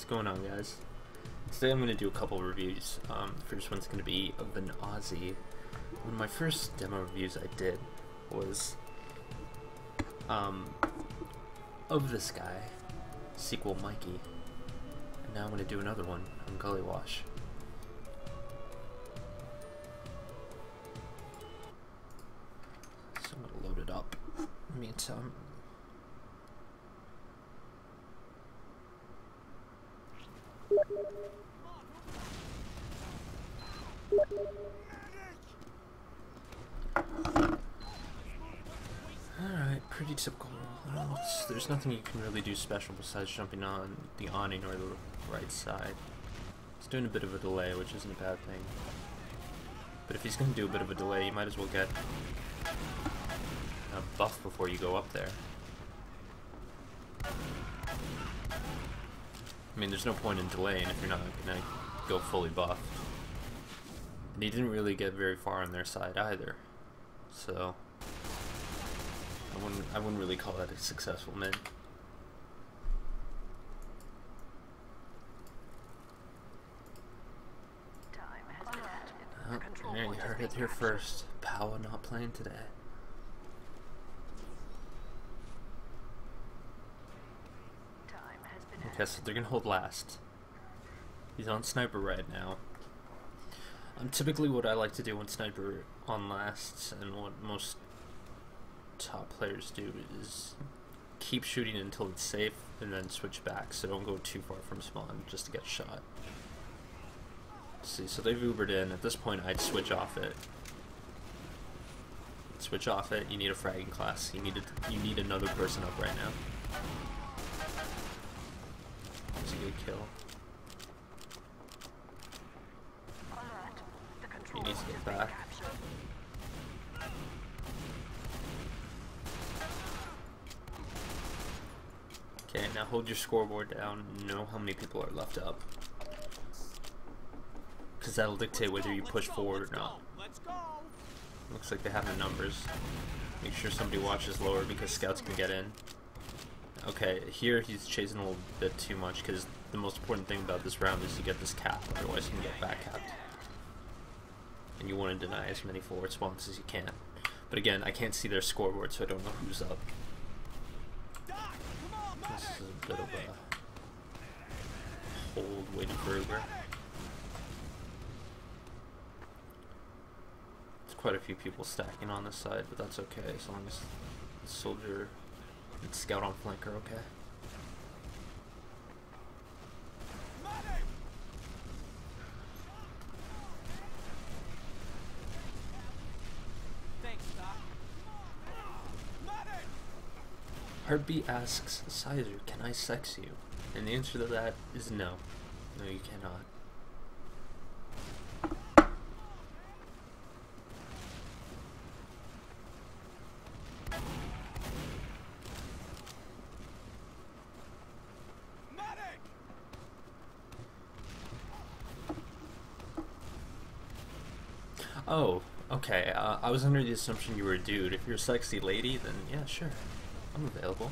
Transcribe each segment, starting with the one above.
going on, guys? Today I'm going to do a couple reviews. First one's going to be of an Aussie. One of my first demo reviews I did was of this guy, SQL-mikeh. And now I'm going to do another one on gooolywashhhh. So I'm going to load it up. Meantime. Alright, pretty typical. There's nothing you can really do special besides jumping on the awning or the right side. It's doing a bit of a delay, which isn't a bad thing. But if he's going to do a bit of a delay, you might as well get a buff before you go up there. I mean, there's no point in delaying if you're not going to go fully buffed. And he didn't really get very far on their side either. So I wouldn't really call that a successful min. Oh, yeah, you heard it here first. Powa not playing today. Okay, so they're gonna hold last. He's on sniper right now. Typically what I like to do when sniper on last, and what most top players do, is keep shooting until it's safe and then switch back, so don't go too far from spawn just to get shot. See, so they've Ubered in. At this point I'd switch off it. Switch off it. You need a fragging class. You need another person up right now. It's a good kill. He needs to get back. Okay, now hold your scoreboard down and know how many people are left up. Because that'll dictate whether you push forward or not. Looks like they have the numbers. Make sure somebody watches lower because scouts can get in. Okay, here he's chasing a little bit too much because the most important thing about this round is to get this cap, otherwise you can get back capped. And you want to deny as many forward spawns as you can. But again, I can't see their scoreboard, so I don't know who's up. This is a bit of a hold waiting for Uber. There's quite a few people stacking on this side, but that's okay as long as the soldier and scout on flank are okay. Heartbeat asks Sizer, can I sex you? And the answer to that is no. No, you cannot. Oh, okay. I was under the assumption you were a dude. If you're a sexy lady, then yeah, sure. I'm available.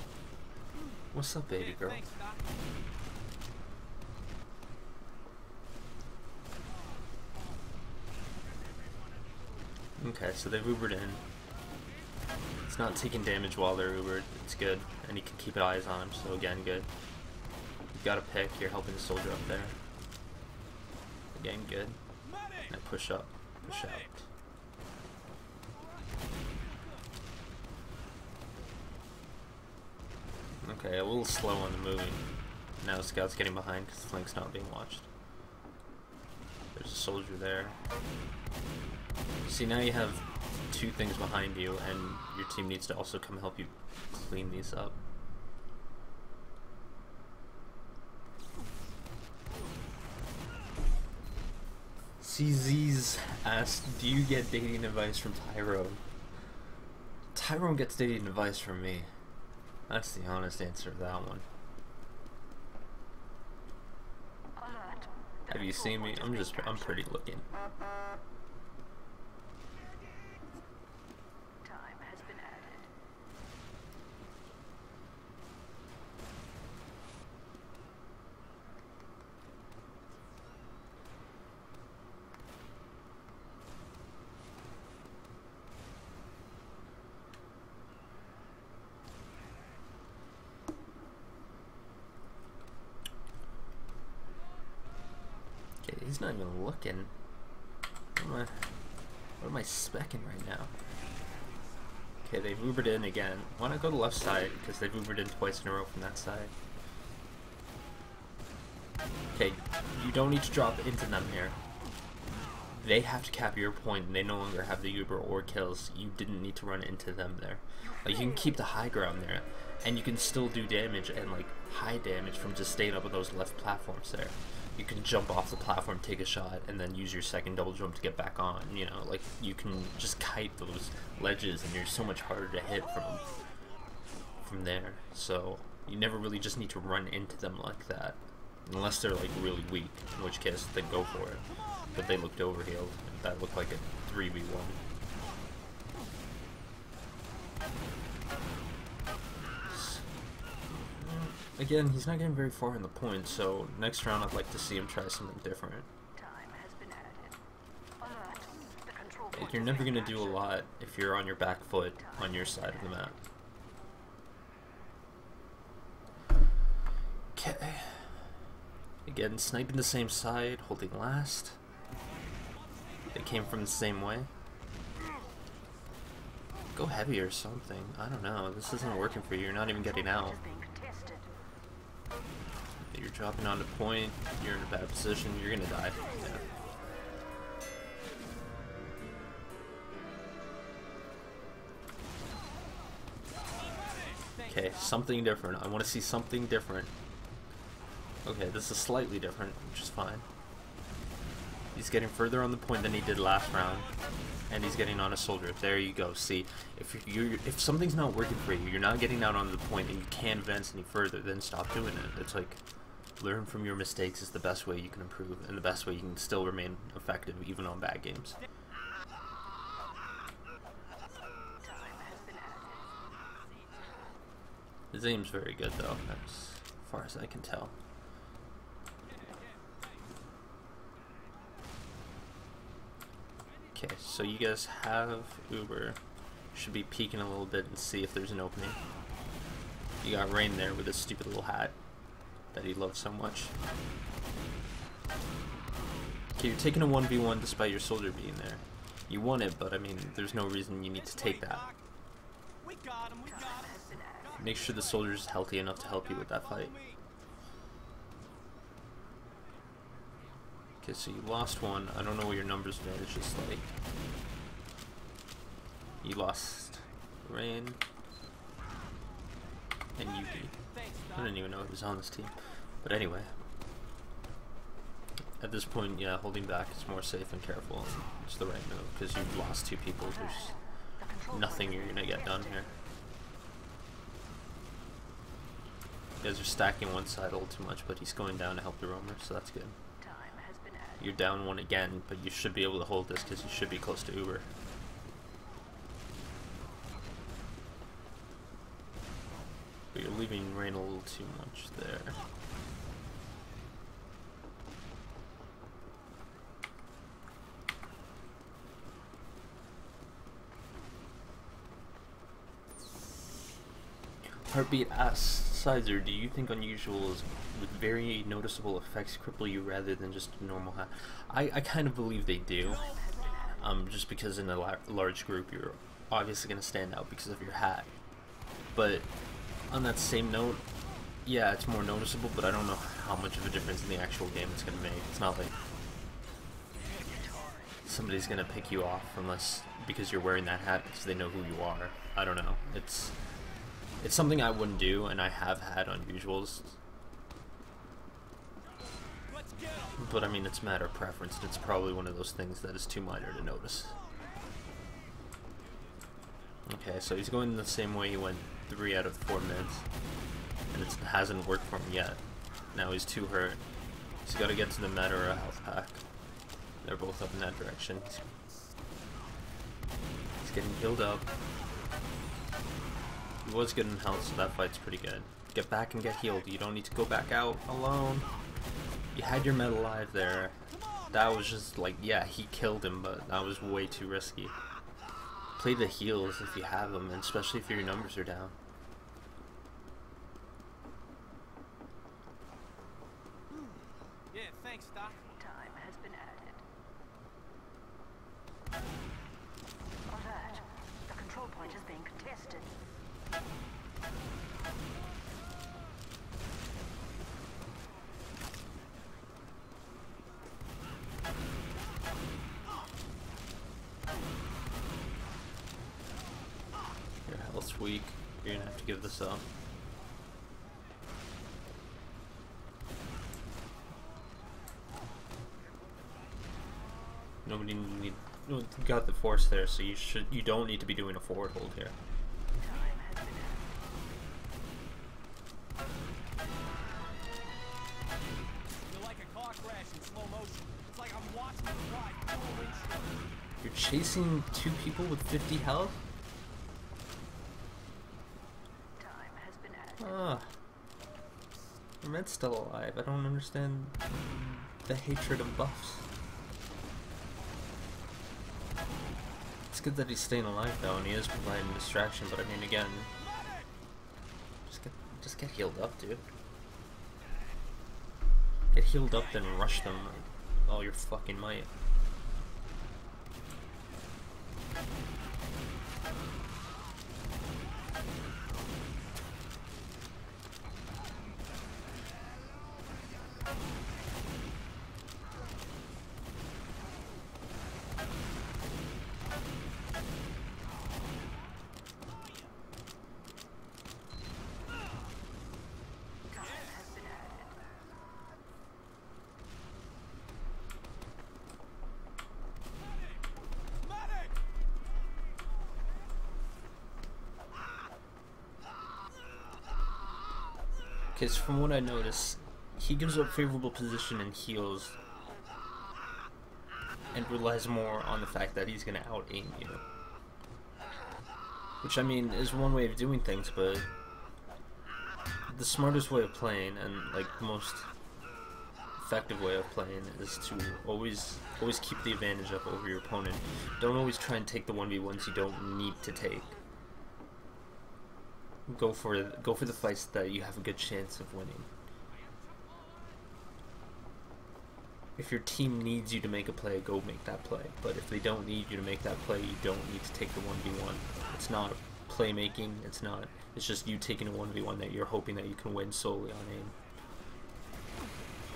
What's up, baby girl? Okay, so they've Ubered in. It's not taking damage while they're Ubered. It's good. And you can keep eyes on him, so again, good. You've got a pick. You're helping the soldier up there. Again, good. Now push up. Push out. Okay, a little slow on the moving. Now scout's getting behind because the flank's not being watched. There's a soldier there. See, now you have two things behind you, and your team needs to also come help you clean these up. CZ's asked, do you get dating advice from Tyrone? Tyrone gets dating advice from me. That's the honest answer to that one. Have you seen me? I'm pretty looking. He's not even looking. What am I specking right now? Okay, they've Ubered in again. Why not go to the left side? Because they've Ubered in twice in a row from that side. Okay, you don't need to drop into them here. They have to cap your point, and they no longer have the Uber or kills. You didn't need to run into them there. Like, you can keep the high ground there, and you can still do damage, and like high damage from just staying up with those left platforms there. You can jump off the platform, take a shot, and then use your second double jump to get back on. You know, like, you can just kite those ledges, and you're so much harder to hit from there. So you never really just need to run into them like that, unless they're like really weak, in which case then go for it. But they looked overhealed. That looked like a 3v1. Again, he's not getting very far in the point, so next round I'd like to see him try something different. Like, you're never going to do a lot if you're on your back foot on your side of the map. Okay. Again, sniping the same side, holding last. They came from the same way. Go heavy or something. I don't know. This isn't working for you. You're not even getting out. You're dropping onto point. You're in a bad position. You're gonna die. Yeah. Okay, something different. I want to see something different. Okay, this is slightly different, which is fine. He's getting further on the point than he did last round, and he's getting on a soldier. There you go. See, if something's not working for you, you're not getting out on the point, and you can't advance any further, then stop doing it. It's like, learn from your mistakes is the best way you can improve, and the best way you can still remain effective even on bad games. His aim's very good though, as far as I can tell. Okay, so you guys have Uber. Should be peeking a little bit and see if there's an opening. You got Rain there with his stupid little hat that he loves so much. Okay, you're taking a 1v1 despite your soldier being there. You won it, but I mean, there's no reason you need to take that. Make sure the soldier's healthy enough to help you with that fight. Okay, so you lost one. I don't know what your numbers advantage is like. You lost Rain and Yuki. I didn't even know he was on this team. But anyway, at this point, yeah, holding back is more safe and careful. And it's the right move because you've lost two people. There's nothing you're gonna get done here. You guys are stacking one side a little too much, but he's going down to help the roamer, so that's good. You're down one again, but you should be able to hold this because you should be close to Uber. But you're leaving Rain a little too much there. Heartbeat asks, Sizer, do you think unusuals with very noticeable effects cripple you rather than just a normal hat? I kind of believe they do. Just because in a large group you're obviously going to stand out because of your hat. But on that same note, yeah, it's more noticeable, but I don't know how much of a difference in the actual game it's going to make. It's not like somebody's going to pick you off unless because you're wearing that hat because they know who you are. I don't know. It's something I wouldn't do, and I have had unusuals. But I mean, it's a matter of preference. It's probably one of those things that is too minor to notice. Okay, so he's going the same way he went 3 out of 4 minutes, and it hasn't worked for him yet. Now he's too hurt. He's got to get to the meta or a health pack. They're both up in that direction. He's getting healed up. He was good in health, so that fight's pretty good. Get back and get healed. You don't need to go back out alone. You had your med alive there. That was just like, yeah, he killed him, but that was way too risky. Play the heals if you have them, and especially if your numbers are down. Yeah, thanks, Doc. Time has been being contested. Your health's weak. You're gonna have to give this up. Nobody need. No, you got the force there, so you don't need to be doing a forward hold here. You're chasing two people with 50 health? Ah. Your man's still alive. I don't understand the hatred of buffs. It's good that he's staying alive though, and he is providing distraction, but I mean again, just get healed up, dude. Get healed up, then rush them with all your fucking might. Because from what I notice, he gives up favorable position and heals, and relies more on the fact that he's going to out-aim you. Which, I mean, is one way of doing things, but the smartest way of playing, and like the most effective way of playing, is to always keep the advantage up over your opponent. Don't always try and take the 1v1s you don't need to take. Go for the fights that you have a good chance of winning. If your team needs you to make a play, go make that play. But if they don't need you to make that play, you don't need to take the 1v1. It's not playmaking, it's just you taking a 1v1 that you're hoping that you can win solely on aim.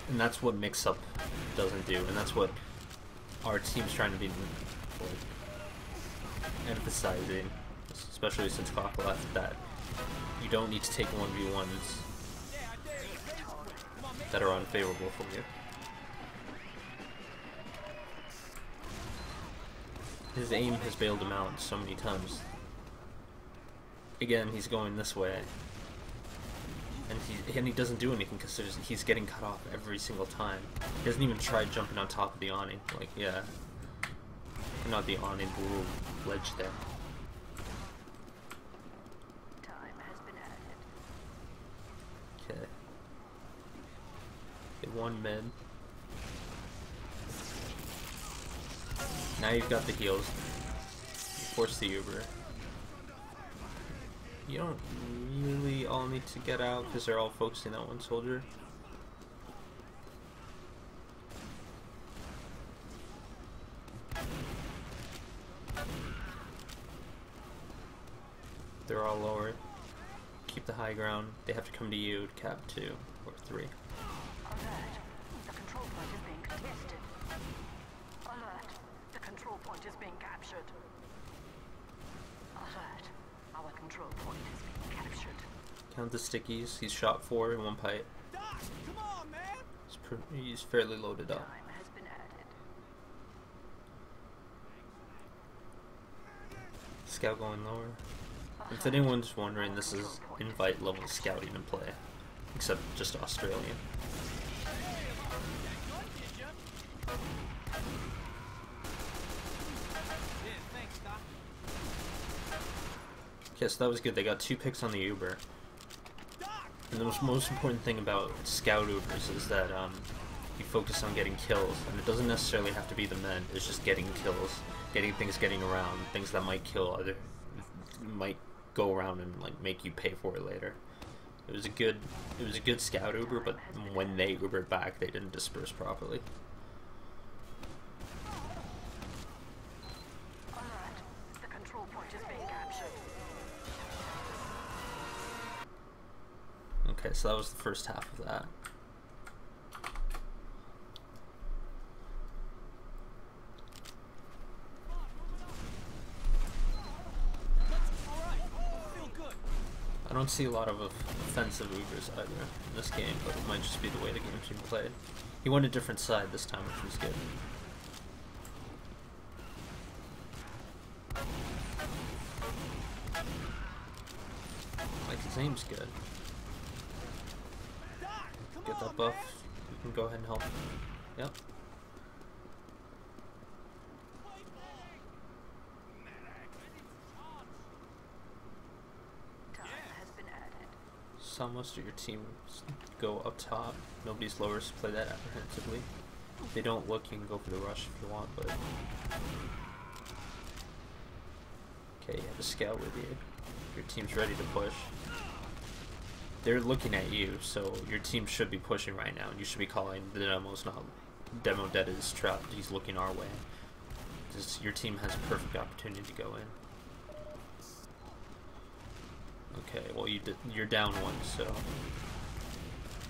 And that's what mix-up doesn't do, and that's what our team's trying to be emphasizing, especially since Clock left, that you don't need to take 1v1s that are unfavorable for you. His aim has bailed him out so many times. Again, he's going this way, and he doesn't do anything because he's getting cut off every single time. He doesn't even try jumping on top of the awning. Like, yeah, not the awning, the little ledge there. Okay. Get one mid. Now you've got the heals. You force the Uber. You don't really all need to get out because they're all focusing on one soldier. They're all lower. Keep the high ground. They have to come to you to cap 2 or 3. Alert. The control point is being contested. Alert. The control point is being captured. Alert. Our control point is being captured. Count the stickies. He's shot 4 in one pipe. Doc, come on, man. He's fairly loaded up. Time has been added. Scout going lower. If anyone's wondering, this is invite level scouting in play, except just Australian. Okay, so that was good. They got 2 picks on the Uber. And the most important thing about scout Ubers is that you focus on getting kills, and it doesn't necessarily have to be the men. It's just getting kills, getting around, things that might kill might go around and like make you pay for it later. It was a good scout Uber, but when they Ubered back, they didn't disperse properly. Alert. The control point is being captured. Okay, so that was the first half of that. I don't see a lot of offensive Ubers either in this game, but it might just be the way the game's being played. He went a different side this time, which was good. Like, his aim's good. Get that buff. We can go ahead and help. Yep. Saw most of your teams go up top. Nobody's lower, so play that apprehensively. If they don't look, you can go for the rush if you want, but... Okay, you have a scout with you. Your team's ready to push. They're looking at you, so your team should be pushing right now, and you should be calling the demo's not... Demo dead is trapped, he's looking our way. Because your team has a perfect opportunity to go in. Okay, well you're down one, so...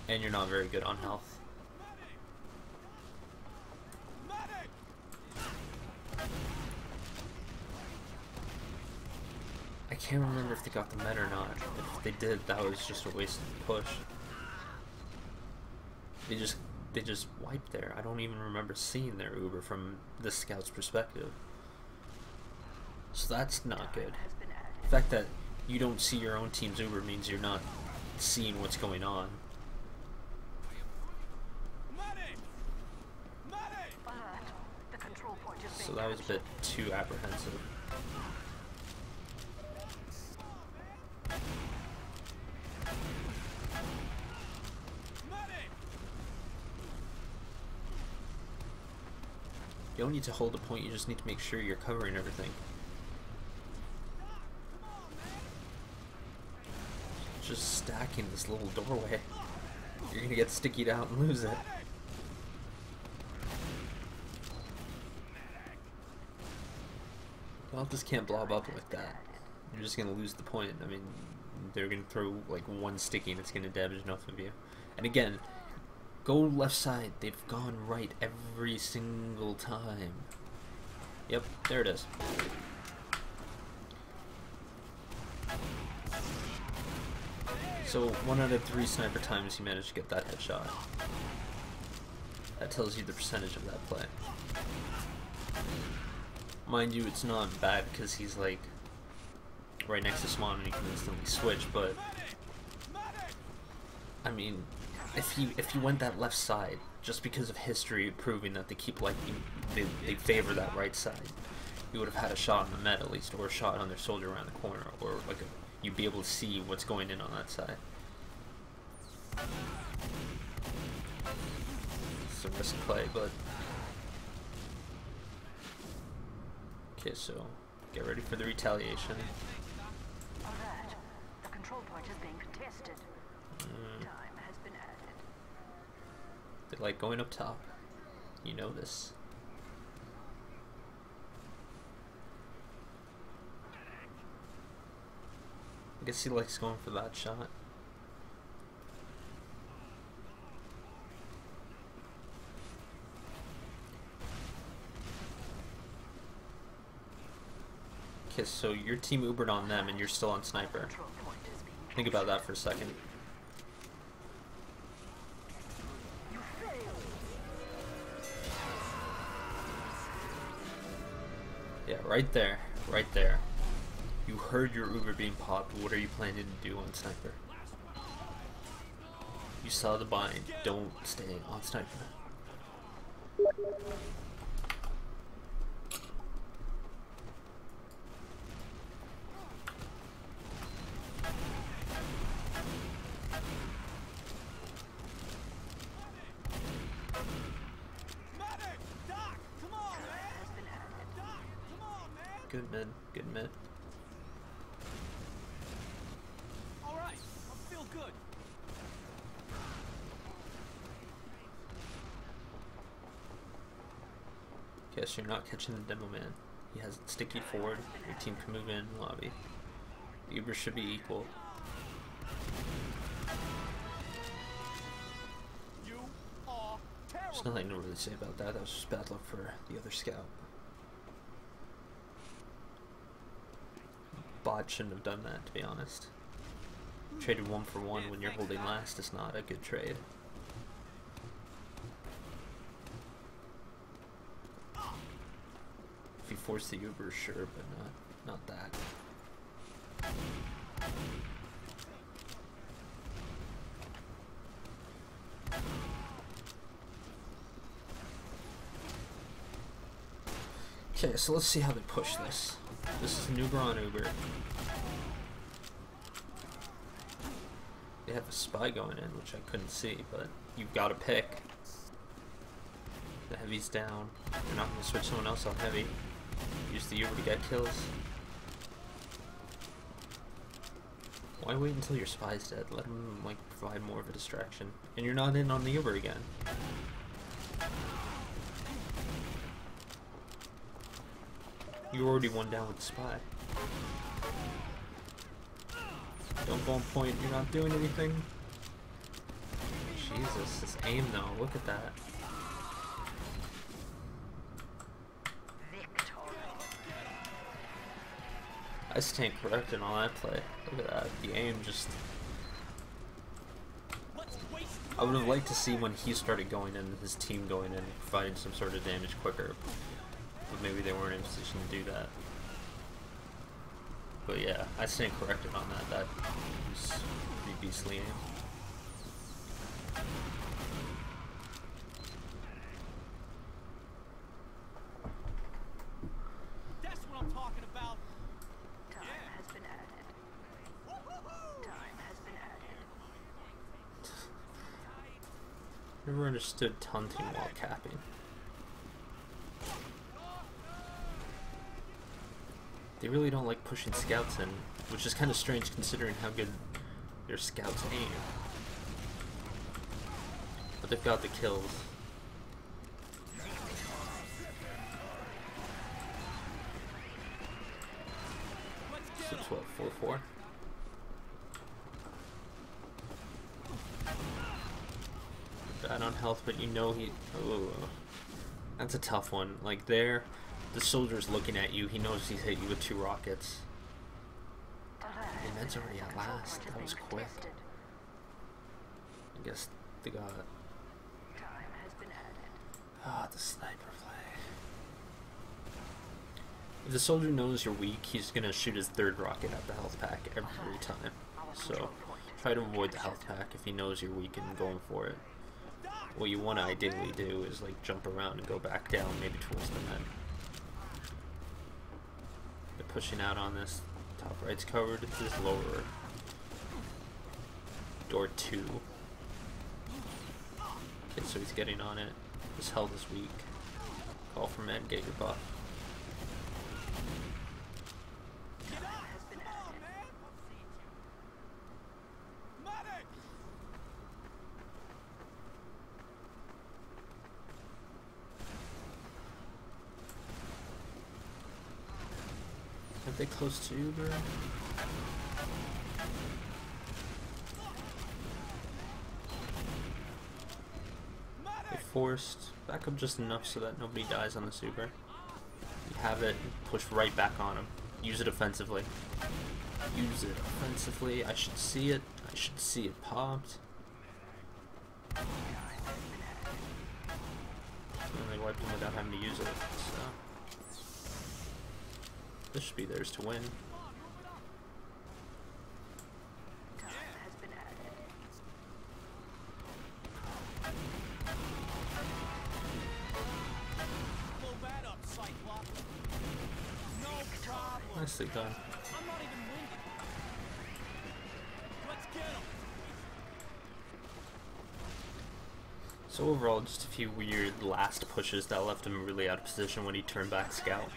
And you're not very good on health. I can't remember if they got the med or not. If they did, that was just a wasted push. They just wiped there. I don't even remember seeing their Uber from the scout's perspective. So that's not good. The fact that you don't see your own team's Uber means you're not seeing what's going on. So that was a bit too apprehensive. You don't need to hold a point, you just need to make sure you're covering everything. Just stacking this little doorway. You're gonna get stickied out and lose it. Well, just can't blob up like that. You're just gonna lose the point. I mean, they're gonna throw like one sticky and it's gonna damage enough of you. And again, go left side. They've gone right every single time. Yep, there it is. So 1 out of 3 sniper times you managed to get that headshot. That tells you the percentage of that play. Mind you, it's not bad because he's like right next to spawn and he can instantly switch, but I mean, if he went that left side just because of history proving that they keep liking they favor that right side, you would have had a shot on the med at least, or a shot on their soldier around the corner, or like you'd be able to see what's going in on that side. It's a risk play, but okay, so get ready for the retaliation. Alert. The control point is being contested. Time has been added. They like going up top. You know this. I guess he likes going for that shot. Okay, so your team Ubered on them and you're still on sniper. Think about that for a second. Yeah, right there. Right there. You heard your Uber being popped. What are you planning to do on sniper? You saw the bind. Don't stay on sniper. Good mid. Good mid. Alright, I feel good. Okay, so you're not catching the demo man. He has it sticky forward. Your team can move in lobby. The Uber should be equal. There's nothing to really say about that. That was just bad luck for the other scout. Bot shouldn't have done that, to be honest. Traded 1 for 1 when you're holding last is not a good trade. If you force the Uber, sure, but not that. Okay, so let's see how they push this. This is an Uber on Uber. They have a spy going in, which I couldn't see, but you've got to pick. The heavy's down. You're not going to switch someone else on heavy. Use the Uber to get kills. Why wait until your spy's dead? Let him like provide more of a distraction. And you're not in on the Uber again. You already won down with the spy. Don't go on point, you're not doing anything. Jesus, this aim though, look at that. I stand corrected on that play. Look at that, the aim just... I would have liked to see when he started going in, his team going in, providing some sort of damage quicker. But maybe they weren't in a position to do that. But yeah, I stand corrected on that. That was pretty beastly aim. That's what I'm talking about. Time has been added. Time has been added. Never understood taunting while capping. They really don't like pushing scouts in, which is kind of strange considering how good their scouts aim. But they've got the kills. So it's what, 4-4? Bad on health, but you know he... Oh, that's a tough one. Like there... The soldier's looking at you, he knows he's hit you with 2 rockets. And that's already at last. That was quick. I guess they got... Ah, the sniper play. If the soldier knows you're weak, he's gonna shoot his 3rd rocket at the health pack every time. So, try to avoid the health pack if he knows you're weak and going for it. What you want to ideally do is like jump around and go back down, maybe towards the men. Pushing out on this. Top right's covered. This is lower. Door 2. Okay, so he's getting on it. His health is weak. Call for men, get your buff. Are they close to Uber? They forced. Back up just enough so that nobody dies on this Uber. You have it, push right back on him. Use it offensively. Use it offensively. I should see it. I should see it popped. And they wiped him without having to use it. So. This should be theirs to win. Nicely done. I'm not even winded. Let's get him. So overall, just a few weird last pushes that left him really out of position when he turned back scout.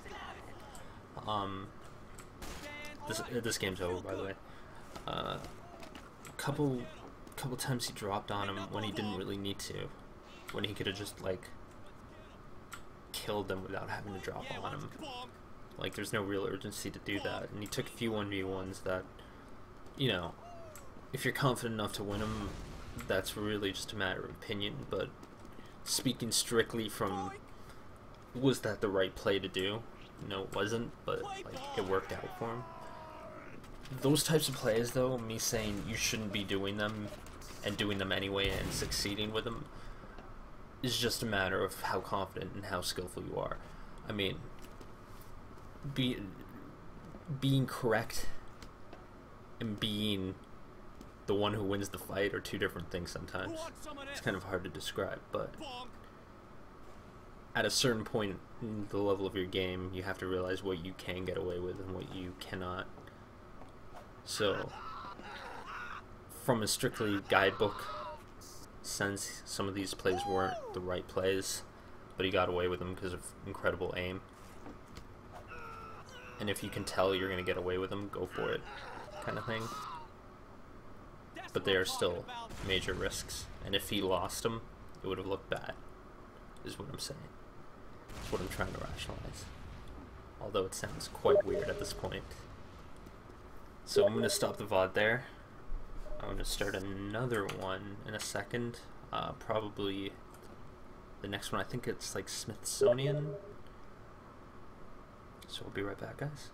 This game's over, by the way. Couple times he dropped on him when he didn't really need to, when he could have just like killed them without having to drop on him. Like there's no real urgency to do that, and he took a few 1v1s that, you know, if you're confident enough to win them, that's really just a matter of opinion. But speaking strictly from, was that the right play to do? No, it wasn't, but like it worked out for him. Those types of plays, though, me saying you shouldn't be doing them and doing them anyway and succeeding with them, is just a matter of how confident and how skillful you are. I mean, being correct and being the one who wins the fight are two different things sometimes. It's kind of hard to describe, but at a certain point in the level of your game, you have to realize what you can get away with and what you cannot. So, from a strictly guidebook sense, some of these plays weren't the right plays, but he got away with them because of incredible aim. And if you can tell you're going to get away with them, go for it, kind of thing. But they are still major risks, and if he lost them, it would have looked bad, is what I'm saying. That's what I'm trying to rationalize. Although it sounds quite weird at this point. So I'm going to stop the VOD there. I'm going to start another one in a second. Probably the next one, I think it's like Smithsonian. So we'll be right back, guys.